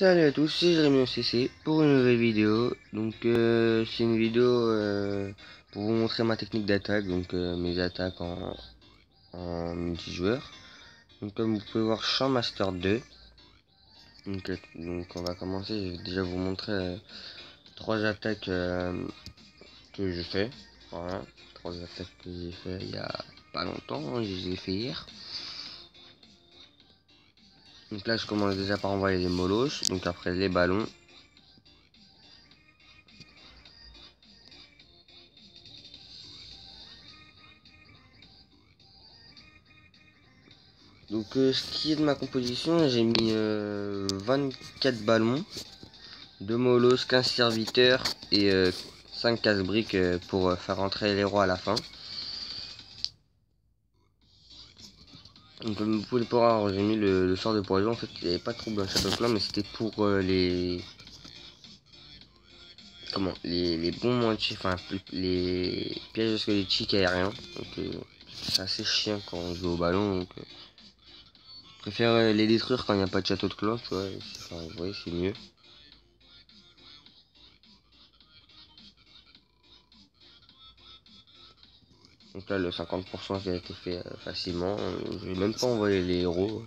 Salut à tous, c'est Jérémy CC pour une nouvelle vidéo. Donc c'est une vidéo pour vous montrer ma technique d'attaque, donc mes attaques en multijoueur. Donc comme vous pouvez voir, Champ Master 2. Donc on va commencer, je vais déjà vous montrer trois attaques que je fais. Voilà, trois attaques que j'ai fait il y a pas longtemps, hein, je les ai fait hier. Donc là je commence déjà par envoyer les molosses, donc après les ballons. Donc ce qui est de ma composition, j'ai mis 24 ballons, 2 molosses, 15 serviteurs et 5 casse-briques pour faire entrer les rois à la fin. Donc comme vous pouvez le voir, j'ai mis le sort de poison. En fait, il n'y avait pas trop dans le château clan, mais c'était pour les bons moitiés, enfin les pièges squelettiques aériens. Donc c'est assez chiant quand on joue au ballon. Donc je préfère les détruire quand il n'y a pas de château de clan, tu vois. Enfin, vous voyez, c'est mieux. Donc là, le 50% qui a été fait facilement. Je vais même pas envoyer les héros.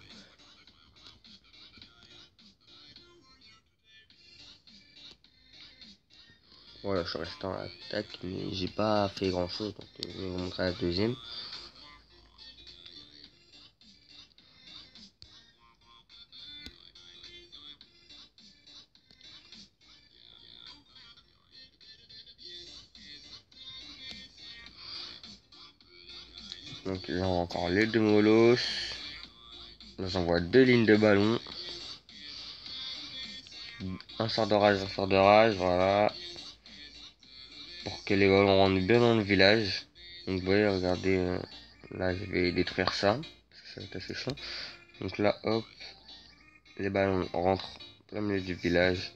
Voilà, je suis resté en attaque, mais j'ai pas fait grand chose. Donc je vais vous montrer la deuxième. Donc là, on a encore les deux molosses. Là, j'envoie deux lignes de ballon. Un sort de rage, voilà. Pour que les ballons rentrent bien dans le village. Donc vous voyez, regardez, là je vais détruire ça. Parce que ça va être assez chiant. Donc là, hop, les ballons rentrent plein milieu du village.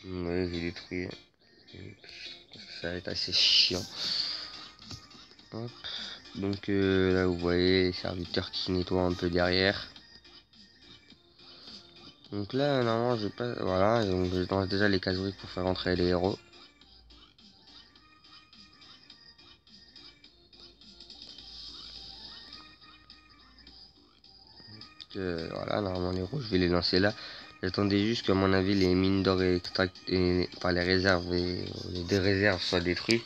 Ouais, j'ai détruit. Ça va être assez chiant. Hop. Donc là vous voyez les serviteurs qui nettoient un peu derrière. Donc là normalement je pas. Voilà, donc je lance déjà les cases-briques pour faire entrer les héros. Voilà, normalement les héros je vais les lancer là. J'attendais juste qu'à mon avis les mines d'or et enfin les réserves et les réserves soient détruites.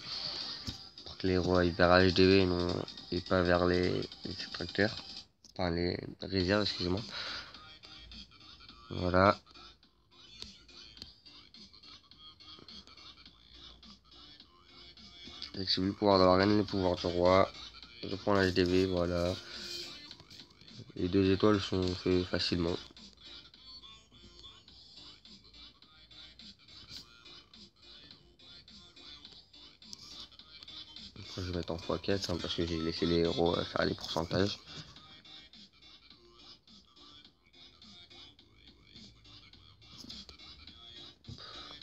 Pour que les héros aillent vers HDV et pas vers les extracteurs. Enfin les réserves, excusez-moi. Voilà. J'active le pouvoir de la reine, le pouvoir du roi. Je prends l'HDV, voilà. Les deux étoiles sont faites facilement. Après, je vais mettre en x4 hein, parce que j'ai laissé les héros faire les pourcentages.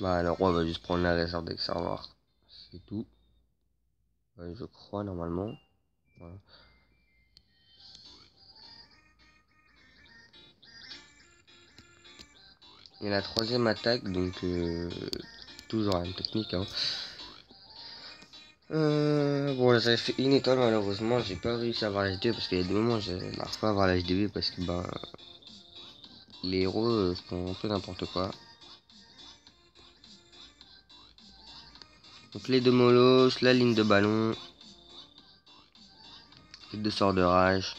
Bah, le roi va juste prendre la réserve d'exservoir. C'est tout. Je crois normalement. Voilà. Et la troisième attaque, donc toujours une technique. Hein. Bon, j'avais fait une étoile malheureusement, j'ai pas réussi à avoir l'HDV parce qu'il y a des moments où je n'arrive pas à avoir l'HDV parce que ben les héros font un peu n'importe quoi. Donc les deux molosses, la ligne de ballon, les deux sorts de rage.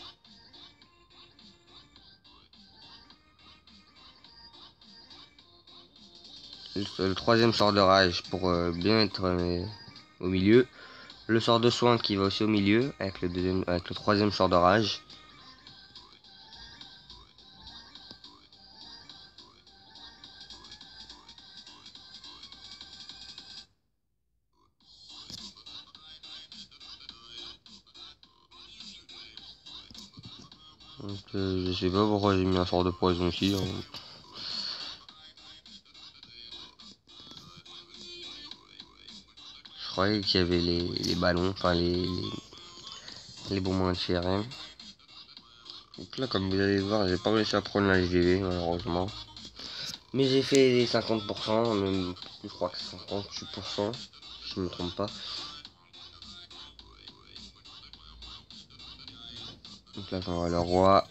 Le troisième sort de rage pour bien être au milieu. Le sort de soin qui va aussi au milieu avec avec le troisième sort de rage. Donc je sais pas pourquoi j'ai mis un sort de poison ici. Hein. Je croyais qu'il y avait les ballons, enfin les bons moyens de CRM. Donc là, comme vous allez voir, j'ai pas réussi à prendre la HDV malheureusement. Mais j'ai fait les 50%, même je crois que 58%, si je me trompe pas. Donc là, j'envoie le roi.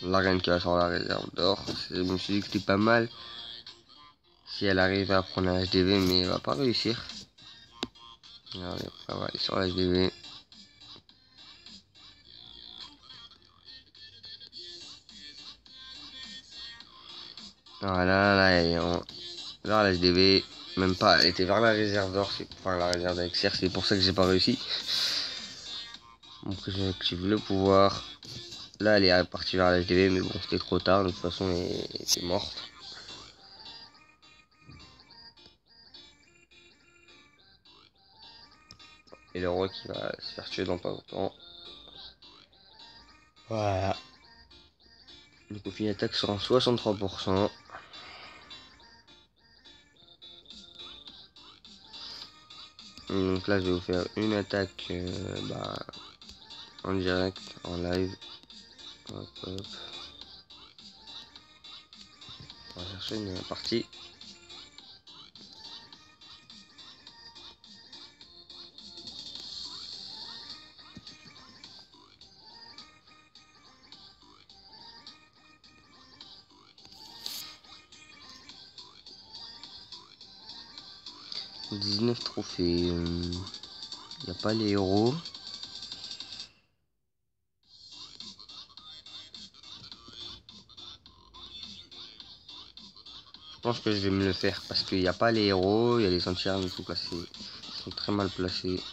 La reine qui va sur la réserve d'or. Je me suis dit que c'était pas mal si elle arrive à prendre la HDV, mais elle va pas réussir. Regardez, elle va aller sur la HDV. Voilà, là, elle est vers la HDV. Même pas, elle était vers la réserve d'or, c'est enfin la réserve d'Exer, c'est pour ça que j'ai pas réussi. Donc j'active le pouvoir. Là, elle est partie vers la HDV, mais bon, c'était trop tard, de toute façon, elle était morte. Et le roi qui va se faire tuer dans pas longtemps. Voilà. Donc au final, attaque sera 63%. Donc là, je vais vous faire une attaque en direct, en live. Hop, hop. On va chercher une partie. « 19 trophées. Il n'y a pas les héros. Je pense que je vais me le faire parce qu'il n'y a pas les héros, il y a les entières et tout cassé. Ils sont très mal placés.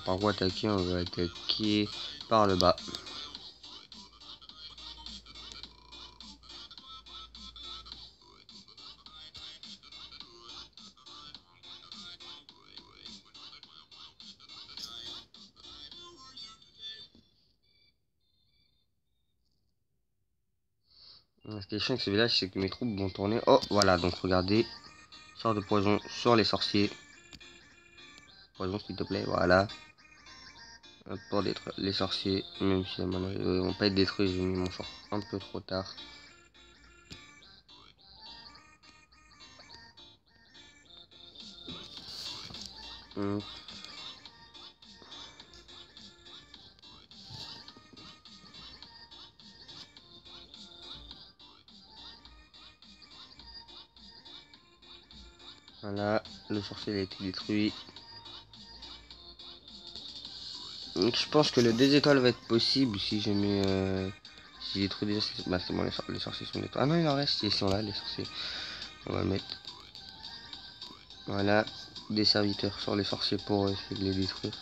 Par quoi attaquer? On va attaquer par le bas. Ce qui est chiant avec ce village, c'est que mes troupes vont tourner. Oh, voilà, donc regardez. Sort de poison sur les sorciers. Poison, s'il te plaît, voilà. Pour détruire les sorciers, même si à mon avis, ils vont pas être détruits, j'ai mis mon sort un peu trop tard. Voilà, le sorcier a été détruit. Donc je pense que le 2 étoiles va être possible si je mets... si j'ai trouvé déjà... Bah c'est bon, les sorciers sont détruits. Ah non, il en reste, ils sont là, les sorciers. On va mettre... Voilà, des serviteurs sur les sorciers pour essayer de les détruire.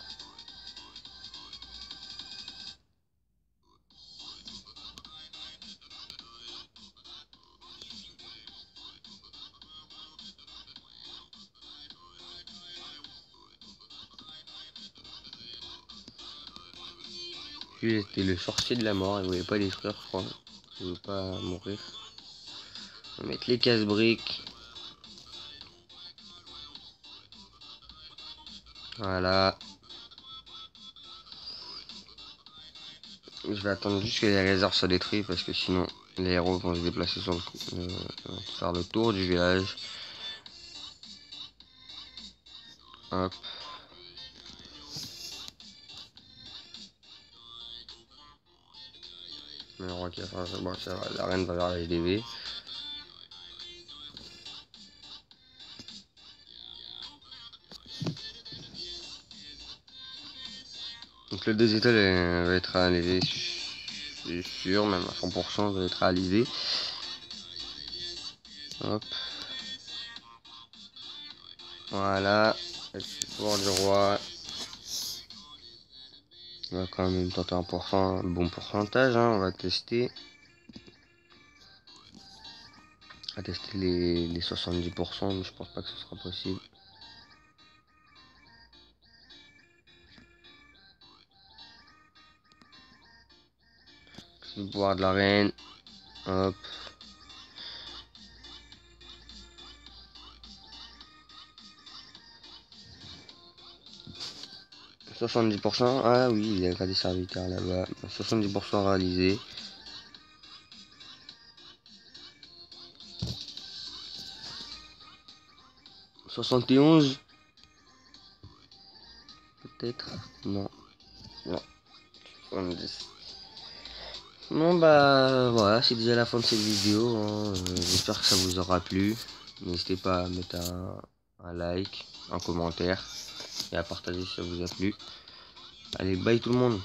Lui, c'était le sorcier de la mort, il voulait pas détruire, je crois. Il veut pas mourir. On va mettre les casse-briques. Voilà. Je vais attendre juste que les réserves soient détruites parce que sinon les héros vont se déplacer sur le coup, vont faire le tour du village. Hop. Le roi qui va faire bon, ça va, la reine va vers la HDV. Donc le 2 étoiles va être réalisé, c'est sûr, même à 100% va être réalisé. Hop. Voilà. Le pouvoir du roi. On va quand même tenter un bon pourcentage, hein, on va tester. On va tester les 70%, mais je pense pas que ce sera possible. Le pouvoir de la reine. Hop. « 70%, ah oui, il y a pas des serviteurs là-bas. 70% réalisé. « 71. Peut-être. Non. Non. 70. Bon bah voilà, c'est déjà la fin de cette vidéo, hein. J'espère que ça vous aura plu. N'hésitez pas à mettre un like, un commentaire et à partager si ça vous a plu. Allez, bye tout le monde.